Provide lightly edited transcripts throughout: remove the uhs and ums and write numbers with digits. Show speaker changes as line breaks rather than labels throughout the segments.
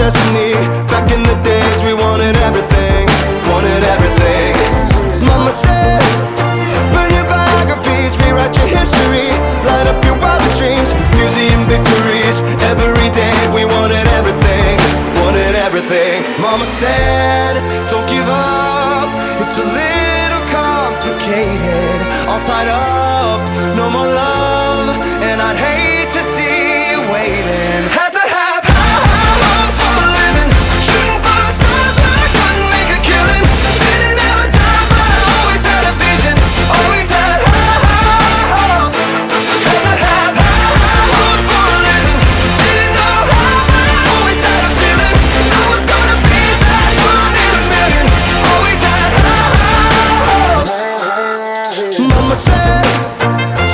destiny. Back in the days we wanted everything, wanted everything. Mama said, burn your biographies, rewrite your history, light up your wildest dreams, museum victories. Every day we wanted everything, wanted everything. Mama said, don't give up, it's a little complicated. All tied up, no more love, and I'd hate to see you waiting. Had to have high hopes for a living, shooting for the stars when I couldn't make a killing. Didn't have a dime, but I always had a vision, always had high hopes. Had to have high hopes for a living, didn't know how, but I always had a feeling I was gonna be that one in a million. Always had high hopes. Mama said,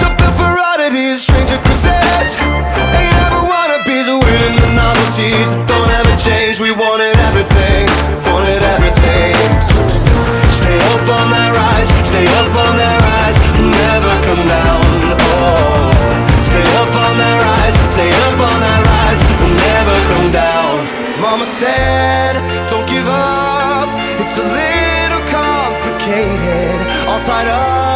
something for oddities, stranger cruises. Ain't ever wannabes, waiting the novelties that don't ever change. We wanted everything, wanted everything. Stay up on that rise, stay up on that rise, never come down. Oh, stay up on that rise, stay up on that rise, never come down. Mama said, don't give up, it's a little complicated. All tied up,